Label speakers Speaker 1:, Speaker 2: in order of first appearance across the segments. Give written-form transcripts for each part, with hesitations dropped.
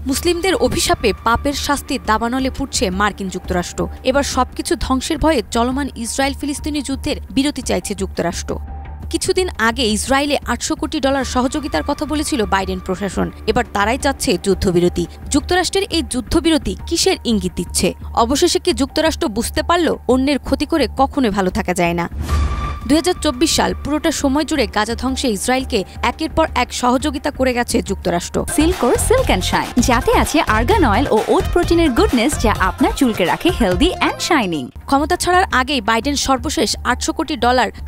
Speaker 1: মুসলিমদের অভিশাপে পাপের শাস্তির দাবানলে পুড়ছে মার্কিন যুক্তরাষ্ট্র। এবার সবকিছু ধ্বংসের ভয়ে চলমান ইসরায়েল ফিলিস্তিনি যুদ্ধের বিরতি চাইছে যুক্তরাষ্ট্র। কিছুদিন আগে ইসরায়েলে $800 কোটি সহযোগিতার কথা বলেছিল বাইডেন প্রশাসন। এবার তারাই চাচ্ছে যুদ্ধবিরতি। যুক্তরাষ্ট্রের এই যুদ্ধবিরতি কিসের ইঙ্গিত দিচ্ছে? অবশেষে কি যুক্তরাষ্ট্র বুঝতে পারল অন্যের ক্ষতি করে কখনোই ভালো থাকা যায় না? 2024 সাল পুরোটা সময় জুড়ে গাজা ধ্বংসে ইসরায়েলকে একের পর এক সহযোগিতা করে গেছে যুক্তরাষ্ট্র।
Speaker 2: সিল্কোর সিল্ক অ্যান্ড শাইন, যাতে আছে আর্গান অয়েল ও ওট প্রোটিনের গুডনেস, যা আপনার চুলকে রাখে হেলদি অ্যান্ড শাইনিং।
Speaker 1: ক্ষমতা ছাড়ার আগেই বাইডেন সর্বশেষ $800 কোটি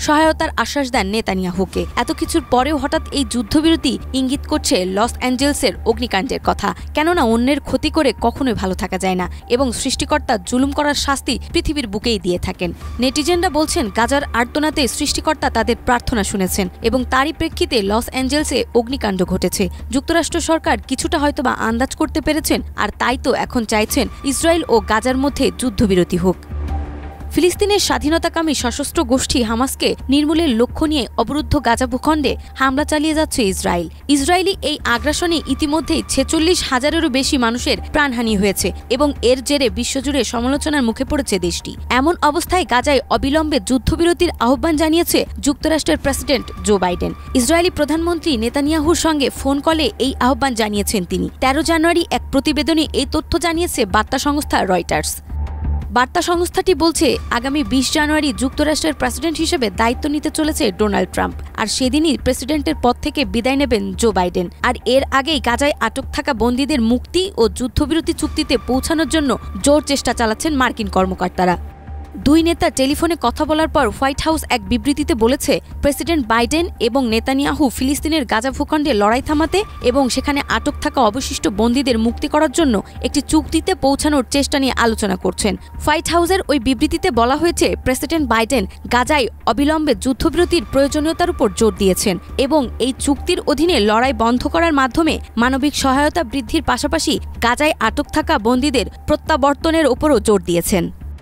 Speaker 1: সহায়তার আশ্বাস দেন নেতানিয়াহুকে। এত কিছুর পরেও হঠাৎ এই যুদ্ধবিরতি ইঙ্গিত করছে লস অ্যাঞ্জেলসের অগ্নিকাণ্ডের কথা। কেননা অন্যের ক্ষতি করে কখনোই ভালো থাকা যায় না এবং সৃষ্টিকর্তা জুলুম করার শাস্তি পৃথিবীর বুকেই দিয়ে থাকেন। নেটিজেনরা বলছেন গাজার আর্তনাতে সৃষ্টিকর্তা তাদের প্রার্থনা শুনেছেন এবং তারই প্রেক্ষিতে লস অ্যাঞ্জেলসে অগ্নিকাণ্ড ঘটেছে। যুক্তরাষ্ট্র সরকার কিছুটা হয়তোবা আন্দাজ করতে পেরেছেন, আর তাই তো এখন চাইছেন ইসরায়েল ও গাজার মধ্যে যুদ্ধবিরতি হোক। ফিলিস্তিনের স্বাধীনতাকামী সশস্ত্র গোষ্ঠী হামাসকে নির্মূলের লক্ষ্য নিয়ে অবরুদ্ধ গাজা ভূখণ্ডে হামলা চালিয়ে যাচ্ছে ইসরায়েল। ইসরায়েলি এই আগ্রাসনে ইতিমধ্যেই 46,000-এরও বেশি মানুষের প্রাণহানি হয়েছে এবং এর জেরে বিশ্বজুড়ে সমালোচনার মুখে পড়েছে দেশটি। এমন অবস্থায় গাজায় অবিলম্বে যুদ্ধবিরতির আহ্বান জানিয়েছে যুক্তরাষ্ট্রের প্রেসিডেন্ট জো বাইডেন। ইসরায়েলি প্রধানমন্ত্রী নেতানিয়াহুর সঙ্গে ফোন কলে এই আহ্বান জানিয়েছেন তিনি। 13 জানুয়ারি এক প্রতিবেদনে এই তথ্য জানিয়েছে বার্তা সংস্থা রয়টার্স। বার্তা সংস্থাটি বলছে, আগামী 20 জানুয়ারি যুক্তরাষ্ট্রের প্রেসিডেন্ট হিসেবে দায়িত্ব নিতে চলেছে ডোনাল্ড ট্রাম্প, আর সেদিনই প্রেসিডেন্টের পদ থেকে বিদায় নেবেন জো বাইডেন। আর এর আগেই গাজায় আটক থাকা বন্দীদের মুক্তি ও যুদ্ধবিরতি চুক্তিতে পৌঁছানোর জন্য জোর চেষ্টা চালাচ্ছেন মার্কিন কর্মকর্তারা। দুই নেতা টেলিফোনে কথা বলার পর হোয়াইট হাউস এক বিবৃতিতে বলেছে, প্রেসিডেন্ট বাইডেন এবং নেতানিয়াহু ফিলিস্তিনের গাজা ভূখণ্ডে লড়াই থামাতে এবং সেখানে আটক থাকা অবশিষ্ট বন্দীদের মুক্তি করার জন্য একটি চুক্তিতে পৌঁছানোর চেষ্টা নিয়ে আলোচনা করছেন। হোয়াইট হাউসের ওই বিবৃতিতে বলা হয়েছে, প্রেসিডেন্ট বাইডেন গাজায় অবিলম্বে যুদ্ধবিরতির প্রয়োজনীয়তার উপর জোর দিয়েছেন এবং এই চুক্তির অধীনে লড়াই বন্ধ করার মাধ্যমে মানবিক সহায়তা বৃদ্ধির পাশাপাশি গাজায় আটক থাকা বন্দীদের প্রত্যাবর্তনের উপরও জোর দিয়েছেন।